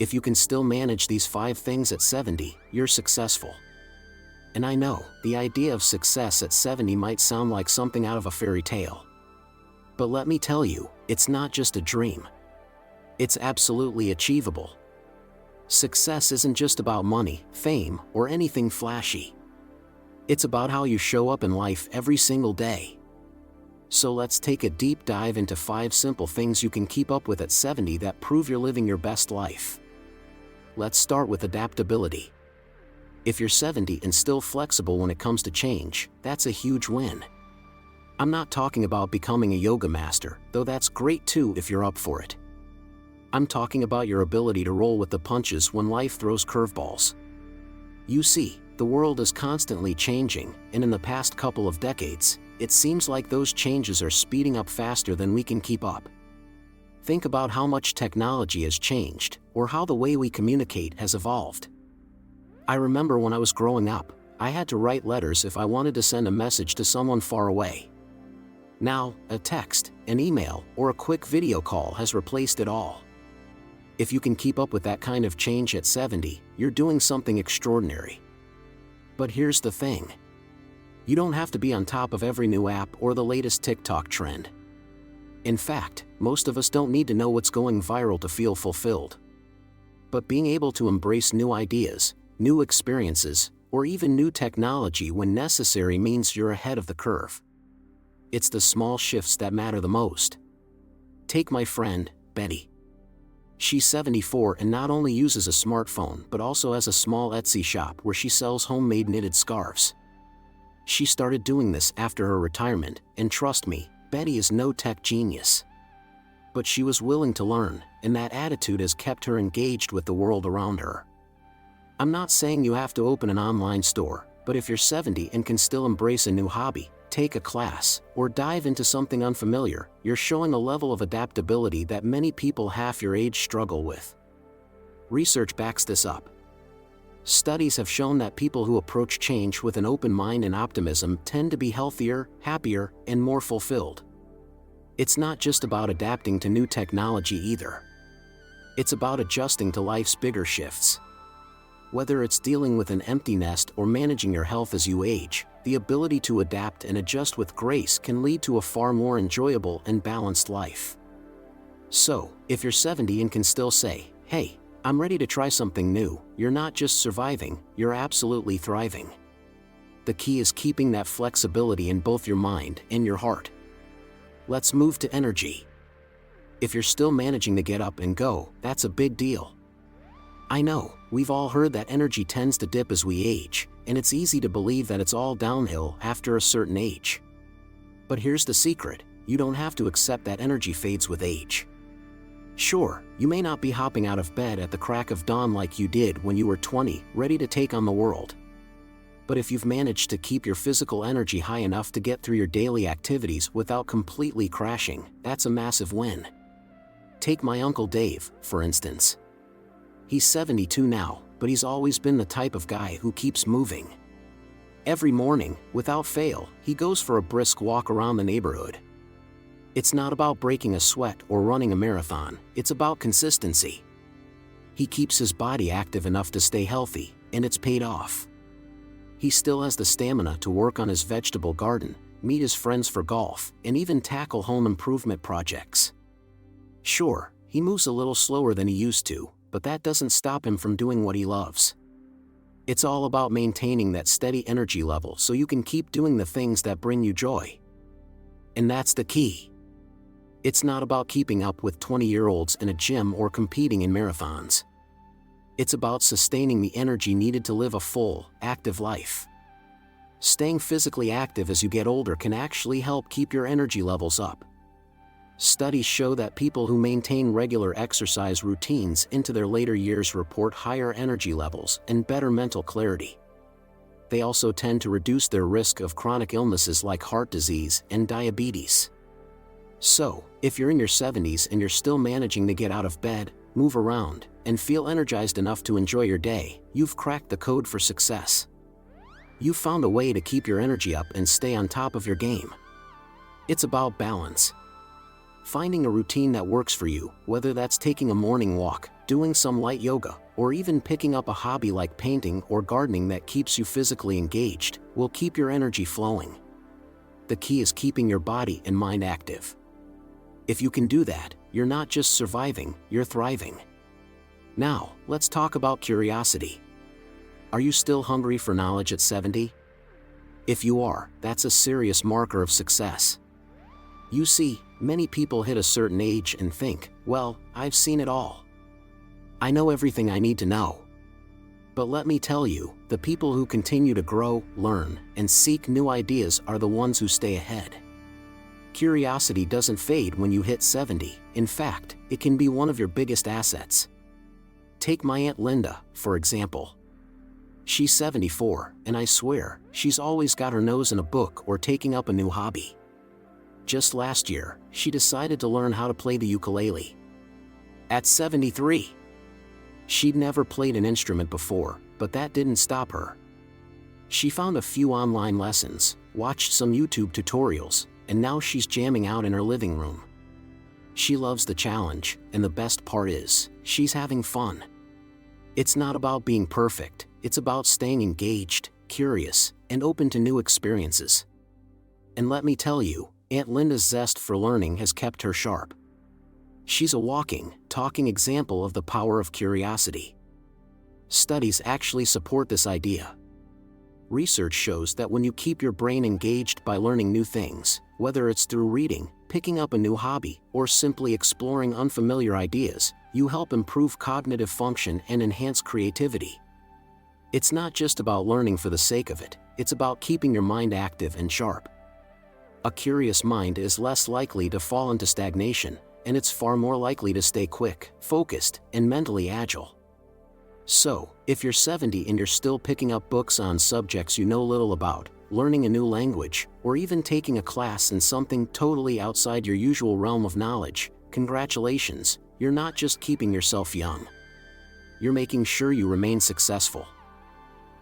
If you can still manage these 5 things at 70, you're successful. And I know, the idea of success at 70 might sound like something out of a fairy tale. But let me tell you, it's not just a dream. It's absolutely achievable. Success isn't just about money, fame, or anything flashy. It's about how you show up in life every single day. So let's take a deep dive into 5 simple things you can keep up with at 70 that prove you're living your best life. Let's start with adaptability. If you're 70 and still flexible when it comes to change, that's a huge win. I'm not talking about becoming a yoga master, though that's great too if you're up for it. I'm talking about your ability to roll with the punches when life throws curveballs. You see, the world is constantly changing, and in the past couple of decades, it seems like those changes are speeding up faster than we can keep up. Think about how much technology has changed, or how the way we communicate has evolved. I remember when I was growing up, I had to write letters if I wanted to send a message to someone far away. Now, a text, an email, or a quick video call has replaced it all. If you can keep up with that kind of change at 70, you're doing something extraordinary. But here's the thing. You don't have to be on top of every new app or the latest TikTok trend. In fact, most of us don't need to know what's going viral to feel fulfilled. But being able to embrace new ideas, new experiences, or even new technology when necessary means you're ahead of the curve. It's the small shifts that matter the most. Take my friend, Betty. She's 74 and not only uses a smartphone but also has a small Etsy shop where she sells homemade knitted scarves. She started doing this after her retirement, and trust me, Betty is no tech genius. But she was willing to learn, and that attitude has kept her engaged with the world around her. I'm not saying you have to open an online store, but if you're 70 and can still embrace a new hobby, take a class, or dive into something unfamiliar, you're showing a level of adaptability that many people half your age struggle with. Research backs this up. Studies have shown that people who approach change with an open mind and optimism tend to be healthier, happier, and more fulfilled. It's not just about adapting to new technology either. It's about adjusting to life's bigger shifts. Whether it's dealing with an empty nest or managing your health as you age, the ability to adapt and adjust with grace can lead to a far more enjoyable and balanced life. So, if you're 70 and can still say, "Hey, I'm ready to try something new," you're not just surviving, you're absolutely thriving. The key is keeping that flexibility in both your mind and your heart. Let's move to energy. If you're still managing to get up and go, that's a big deal. I know, we've all heard that energy tends to dip as we age, and it's easy to believe that it's all downhill after a certain age. But here's the secret, you don't have to accept that energy fades with age. Sure, you may not be hopping out of bed at the crack of dawn like you did when you were 20, ready to take on the world. But if you've managed to keep your physical energy high enough to get through your daily activities without completely crashing, that's a massive win. Take my Uncle Dave, for instance. He's 72 now, but he's always been the type of guy who keeps moving. Every morning, without fail, he goes for a brisk walk around the neighborhood. It's not about breaking a sweat or running a marathon, it's about consistency. He keeps his body active enough to stay healthy, and it's paid off. He still has the stamina to work on his vegetable garden, meet his friends for golf, and even tackle home improvement projects. Sure, he moves a little slower than he used to, but that doesn't stop him from doing what he loves. It's all about maintaining that steady energy level so you can keep doing the things that bring you joy. And that's the key. It's not about keeping up with 20-year-olds in a gym or competing in marathons. It's about sustaining the energy needed to live a full, active life. Staying physically active as you get older can actually help keep your energy levels up. Studies show that people who maintain regular exercise routines into their later years report higher energy levels and better mental clarity. They also tend to reduce their risk of chronic illnesses like heart disease and diabetes. So, if you're in your 70s and you're still managing to get out of bed, move around, and feel energized enough to enjoy your day, you've cracked the code for success. You've found a way to keep your energy up and stay on top of your game. It's about balance. Finding a routine that works for you, whether that's taking a morning walk, doing some light yoga, or even picking up a hobby like painting or gardening that keeps you physically engaged, will keep your energy flowing. The key is keeping your body and mind active. If you can do that, you're not just surviving, you're thriving. Now, let's talk about curiosity. Are you still hungry for knowledge at 70? If you are, that's a serious marker of success. You see, many people hit a certain age and think, well, I've seen it all. I know everything I need to know. But let me tell you, the people who continue to grow, learn, and seek new ideas are the ones who stay ahead. Curiosity doesn't fade when you hit 70. In fact, it can be one of your biggest assets. Take my Aunt Linda, for example. She's 74, and I swear, she's always got her nose in a book or taking up a new hobby. Just last year, she decided to learn how to play the ukulele. At 73. She'd never played an instrument before, but that didn't stop her. She found a few online lessons, watched some YouTube tutorials, and now she's jamming out in her living room. She loves the challenge, and the best part is, she's having fun. It's not about being perfect, it's about staying engaged, curious, and open to new experiences. And let me tell you, Aunt Linda's zest for learning has kept her sharp. She's a walking, talking example of the power of curiosity. Studies actually support this idea. Research shows that when you keep your brain engaged by learning new things, whether it's through reading, picking up a new hobby, or simply exploring unfamiliar ideas, you help improve cognitive function and enhance creativity. It's not just about learning for the sake of it, it's about keeping your mind active and sharp. A curious mind is less likely to fall into stagnation, and it's far more likely to stay quick, focused, and mentally agile. So, if you're 70 and you're still picking up books on subjects you know little about, learning a new language, or even taking a class in something totally outside your usual realm of knowledge, congratulations, you're not just keeping yourself young. You're making sure you remain successful.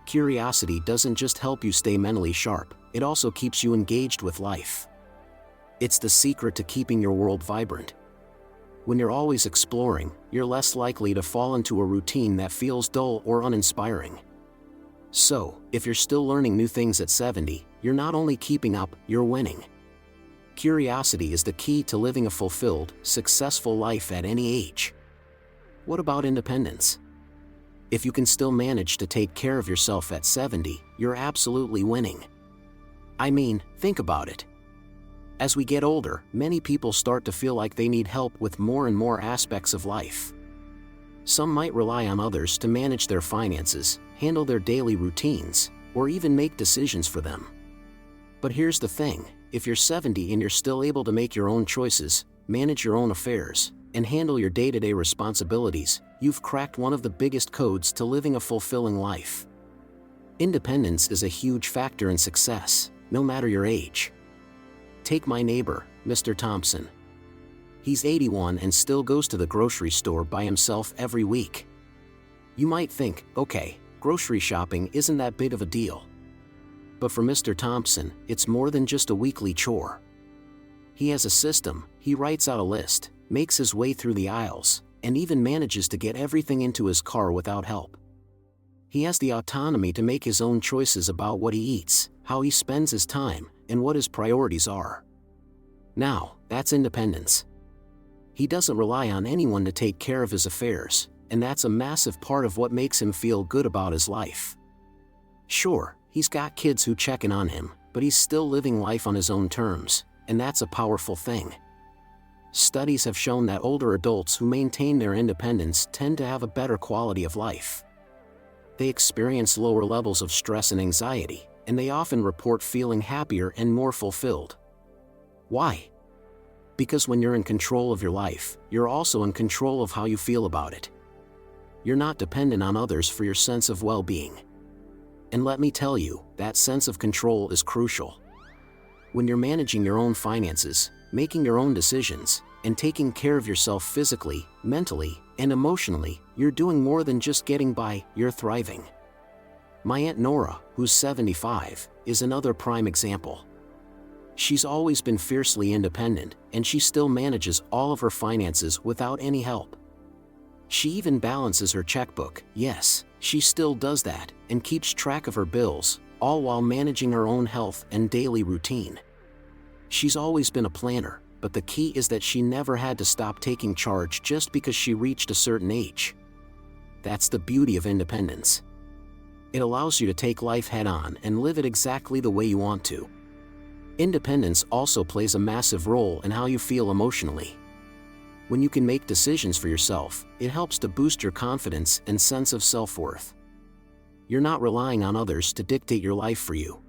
Curiosity doesn't just help you stay mentally sharp, it also keeps you engaged with life. It's the secret to keeping your world vibrant. When you're always exploring, you're less likely to fall into a routine that feels dull or uninspiring. So, if you're still learning new things at 70, you're not only keeping up, you're winning. Curiosity is the key to living a fulfilled, successful life at any age. What about independence? If you can still manage to take care of yourself at 70, you're absolutely winning. I mean, think about it. As we get older, many people start to feel like they need help with more and more aspects of life. Some might rely on others to manage their finances, handle their daily routines, or even make decisions for them. But here's the thing, if you're 70 and you're still able to make your own choices, manage your own affairs, and handle your day-to-day responsibilities, you've cracked one of the biggest codes to living a fulfilling life. Independence is a huge factor in success, no matter your age. Take my neighbor, Mr. Thompson. He's 81 and still goes to the grocery store by himself every week. You might think, okay, grocery shopping isn't that big of a deal. But for Mr. Thompson, it's more than just a weekly chore. He has a system, he writes out a list, makes his way through the aisles, and even manages to get everything into his car without help. He has the autonomy to make his own choices about what he eats, how he spends his time, and what his priorities are. Now, that's independence. He doesn't rely on anyone to take care of his affairs, and that's a massive part of what makes him feel good about his life. Sure, he's got kids who check in on him, but he's still living life on his own terms, and that's a powerful thing. Studies have shown that older adults who maintain their independence tend to have a better quality of life. They experience lower levels of stress and anxiety, and they often report feeling happier and more fulfilled. Why? Because when you're in control of your life, you're also in control of how you feel about it. You're not dependent on others for your sense of well-being. And let me tell you, that sense of control is crucial. When you're managing your own finances, making your own decisions, and taking care of yourself physically, mentally, and emotionally, you're doing more than just getting by, you're thriving. My Aunt Nora, who's 75, is another prime example. She's always been fiercely independent, and she still manages all of her finances without any help. She even balances her checkbook, yes, she still does that, and keeps track of her bills, all while managing her own health and daily routine. She's always been a planner, but the key is that she never had to stop taking charge just because she reached a certain age. That's the beauty of independence. It allows you to take life head-on and live it exactly the way you want to. Independence also plays a massive role in how you feel emotionally. When you can make decisions for yourself, it helps to boost your confidence and sense of self-worth. You're not relying on others to dictate your life for you.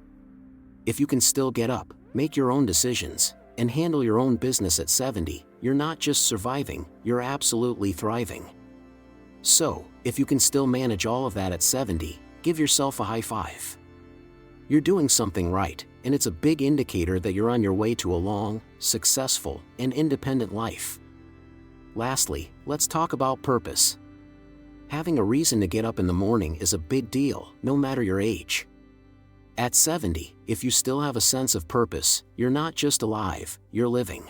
If you can still get up, make your own decisions, and handle your own business at 70, you're not just surviving, you're absolutely thriving. So, if you can still manage all of that at 70, give yourself a high five. You're doing something right, and it's a big indicator that you're on your way to a long, successful, and independent life. Lastly, let's talk about purpose. Having a reason to get up in the morning is a big deal, no matter your age. At 70, if you still have a sense of purpose, you're not just alive, you're living.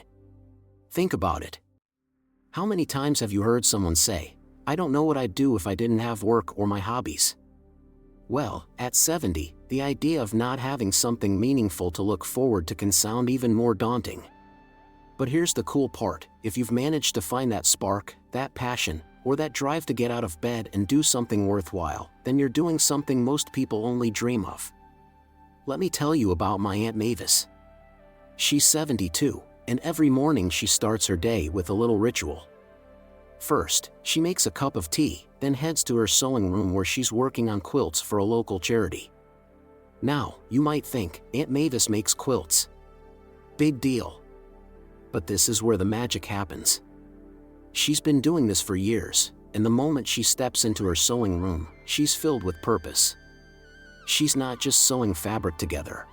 Think about it. How many times have you heard someone say, "I don't know what I'd do if I didn't have work or my hobbies"? Well, at 70, the idea of not having something meaningful to look forward to can sound even more daunting. But here's the cool part: if you've managed to find that spark, that passion, or that drive to get out of bed and do something worthwhile, then you're doing something most people only dream of. Let me tell you about my Aunt Mavis. She's 72, and every morning she starts her day with a little ritual. First, she makes a cup of tea, then heads to her sewing room where she's working on quilts for a local charity. Now, you might think, Aunt Mavis makes quilts. Big deal. But this is where the magic happens. She's been doing this for years, and the moment she steps into her sewing room, she's filled with purpose. She's not just sewing fabric together.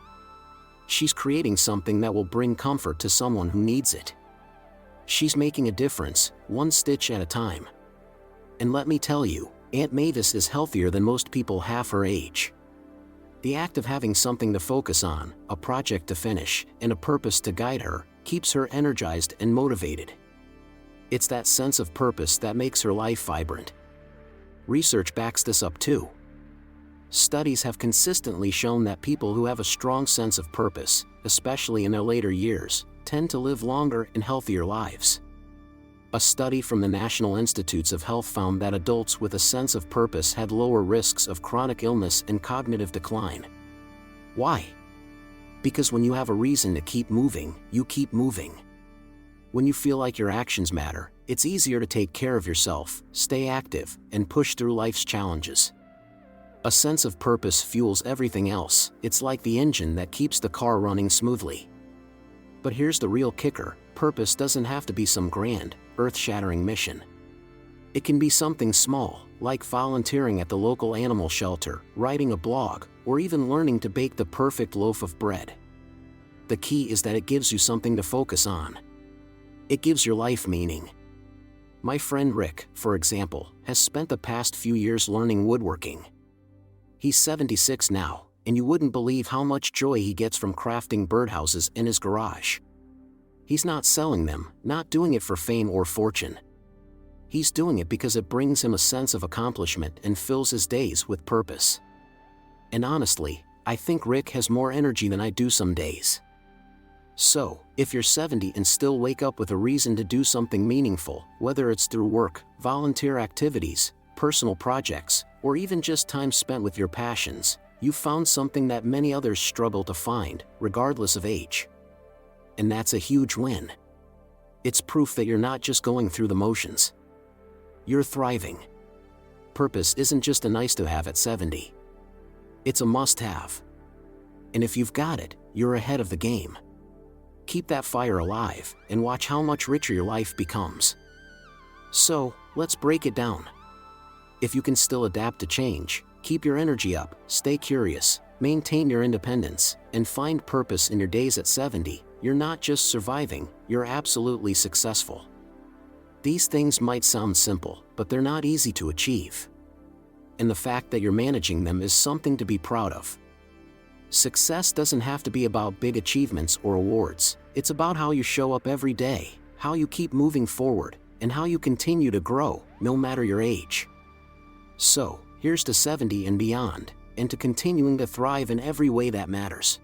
She's creating something that will bring comfort to someone who needs it. She's making a difference, one stitch at a time. And let me tell you, Aunt Mavis is healthier than most people half her age. The act of having something to focus on, a project to finish, and a purpose to guide her, keeps her energized and motivated. It's that sense of purpose that makes her life vibrant. Research backs this up too. Studies have consistently shown that people who have a strong sense of purpose, especially in their later years, tend to live longer and healthier lives. A study from the National Institutes of Health found that adults with a sense of purpose had lower risks of chronic illness and cognitive decline. Why? Because when you have a reason to keep moving, you keep moving. When you feel like your actions matter, it's easier to take care of yourself, stay active, and push through life's challenges. A sense of purpose fuels everything else. It's like the engine that keeps the car running smoothly. But here's the real kicker: purpose doesn't have to be some grand, earth-shattering mission. It can be something small, like volunteering at the local animal shelter, writing a blog, or even learning to bake the perfect loaf of bread. The key is that it gives you something to focus on. It gives your life meaning. My friend Rick, for example, has spent the past few years learning woodworking. He's 76 now, and you wouldn't believe how much joy he gets from crafting birdhouses in his garage. He's not selling them, not doing it for fame or fortune. He's doing it because it brings him a sense of accomplishment and fills his days with purpose. And honestly, I think Rick has more energy than I do some days. So, if you're 70 and still wake up with a reason to do something meaningful, whether it's through work, volunteer activities, personal projects, or even just time spent with your passions, you've found something that many others struggle to find, regardless of age. And that's a huge win. It's proof that you're not just going through the motions. You're thriving. Purpose isn't just a nice-to-have at 70. It's a must-have. And if you've got it, you're ahead of the game. Keep that fire alive, and watch how much richer your life becomes. So, let's break it down. If you can still adapt to change, keep your energy up, stay curious, maintain your independence, and find purpose in your days at 70, you're not just surviving, you're absolutely successful. These things might sound simple, but they're not easy to achieve. And the fact that you're managing them is something to be proud of. Success doesn't have to be about big achievements or awards. It's about how you show up every day, how you keep moving forward, and how you continue to grow, no matter your age. So, here's to 70 and beyond, and to continuing to thrive in every way that matters.